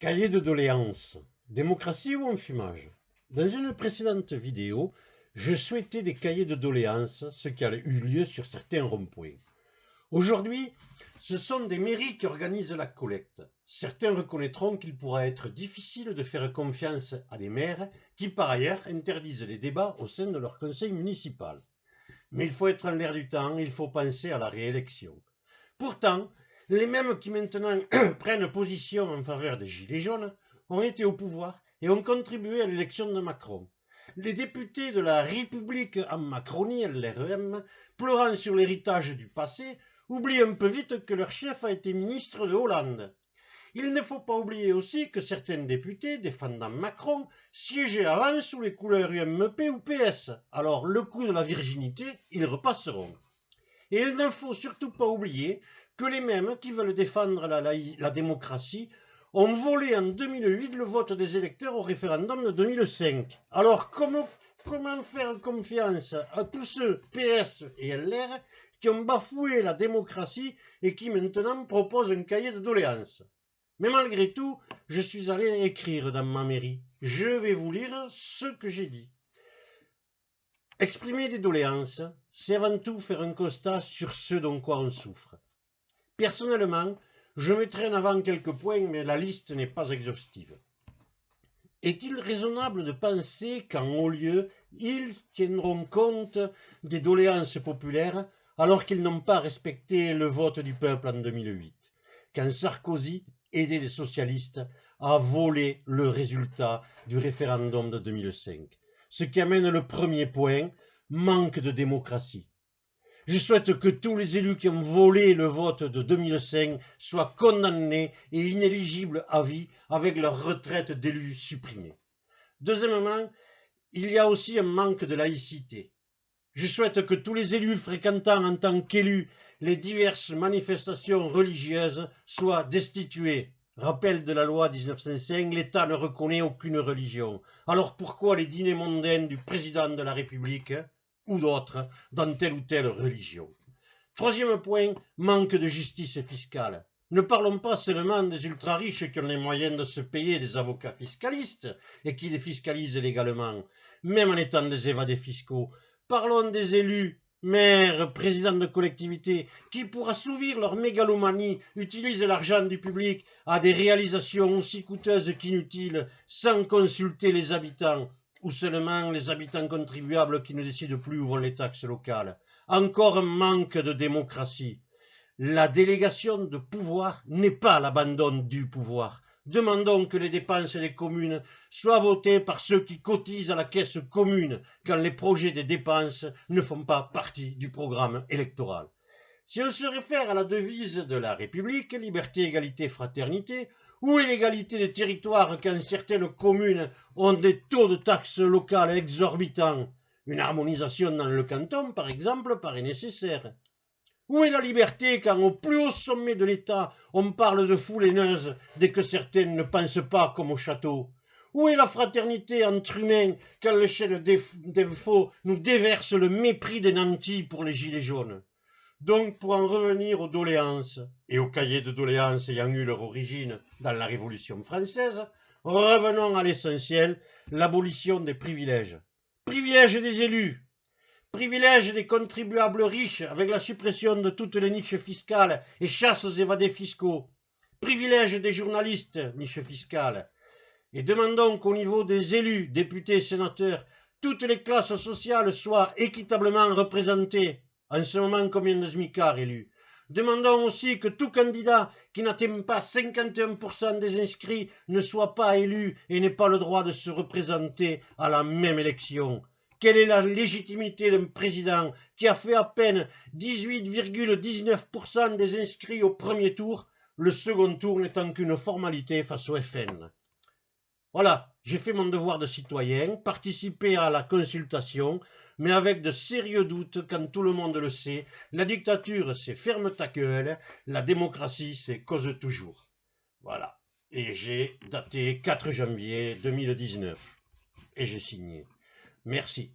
Cahier de doléances. Démocratie ou enfumage? Dans une précédente vidéo, je souhaitais des cahiers de doléances, ce qui a eu lieu sur certains ronds-points. Aujourd'hui, ce sont des mairies qui organisent la collecte. Certains reconnaîtront qu'il pourra être difficile de faire confiance à des maires qui, par ailleurs, interdisent les débats au sein de leur conseil municipal. Mais il faut être en l'air du temps, il faut penser à la réélection. Pourtant, les mêmes qui maintenant prennent position en faveur des Gilets jaunes ont été au pouvoir et ont contribué à l'élection de Macron. Les députés de la République en Macronie, LREM, pleurant sur l'héritage du passé, oublient un peu vite que leur chef a été ministre de Hollande. Il ne faut pas oublier aussi que certains députés défendant Macron siégeaient avant sous les couleurs UMP ou PS. Alors le coup de la virginité, ils repasseront. Et il ne faut surtout pas oublier que les mêmes qui veulent défendre la démocratie ont volé en 2008 le vote des électeurs au référendum de 2005. Alors comment faire confiance à tous ceux, PS et LR, qui ont bafoué la démocratie et qui maintenant proposent un cahier de doléances? Mais malgré tout, je suis allé écrire dans ma mairie. Je vais vous lire ce que j'ai dit. Exprimer des doléances, c'est avant tout faire un constat sur ce dont quoi on souffre. Personnellement, je mettrai en avant quelques points, mais la liste n'est pas exhaustive. Est-il raisonnable de penser qu'en haut lieu, ils tiendront compte des doléances populaires alors qu'ils n'ont pas respecté le vote du peuple en 2008, quand Sarkozy, aidé des socialistes, a volé le résultat du référendum de 2005? Ce qui amène le premier point, manque de démocratie. Je souhaite que tous les élus qui ont volé le vote de 2005 soient condamnés et inéligibles à vie avec leur retraite d'élus supprimée. Deuxièmement, il y a aussi un manque de laïcité. Je souhaite que tous les élus fréquentant en tant qu'élus les diverses manifestations religieuses soient destitués. Rappel de la loi 1905, l'État ne reconnaît aucune religion. Alors pourquoi les dîners mondains du président de la République ou d'autres dans telle ou telle religion? Troisième point, manque de justice fiscale. Ne parlons pas seulement des ultra-riches qui ont les moyens de se payer des avocats fiscalistes et qui les fiscalisent légalement, même en étant des évadés fiscaux. Parlons des élus, maires, présidents de collectivités, qui, pour assouvir leur mégalomanie, utilisent l'argent du public à des réalisations aussi coûteuses qu'inutiles, sans consulter les habitants, ou seulement les habitants contribuables qui ne décident plus où vont les taxes locales. Encore un manque de démocratie. La délégation de pouvoir n'est pas l'abandon du pouvoir. Demandons que les dépenses des communes soient votées par ceux qui cotisent à la caisse commune quand les projets des dépenses ne font pas partie du programme électoral. Si on se réfère à la devise de la République, liberté, égalité, fraternité, où est l'égalité des territoires quand certaines communes ont des taux de taxes locales exorbitants? Une harmonisation dans le canton, par exemple, paraît nécessaire. Où est la liberté quand au plus haut sommet de l'État, on parle de foule haineuse dès que certaines ne pensent pas comme au château? Où est la fraternité entre humains quand les chaînes d'infos nous déversent le mépris des nantis pour les gilets jaunes? Donc, pour en revenir aux doléances, et aux cahiers de doléances ayant eu leur origine dans la Révolution française, revenons à l'essentiel, l'abolition des privilèges. Privilèges des élus, privilèges des contribuables riches avec la suppression de toutes les niches fiscales et chasse aux évadés fiscaux, privilèges des journalistes, niche fiscale. Et demandons qu'au niveau des élus, députés, sénateurs, toutes les classes sociales soient équitablement représentées. En ce moment, combien de smicards élus? Demandons aussi que tout candidat qui n'atteint pas 51% des inscrits ne soit pas élu et n'ait pas le droit de se représenter à la même élection. Quelle est la légitimité d'un président qui a fait à peine 18,19% des inscrits au premier tour, le second tour n'étant qu'une formalité face au FN? Voilà, j'ai fait mon devoir de citoyen, participer à la consultation, mais avec de sérieux doutes quand tout le monde le sait. La dictature, c'est ferme ta gueule, la démocratie, c'est cause toujours. Voilà, et j'ai daté 4 janvier 2019, et j'ai signé. Merci.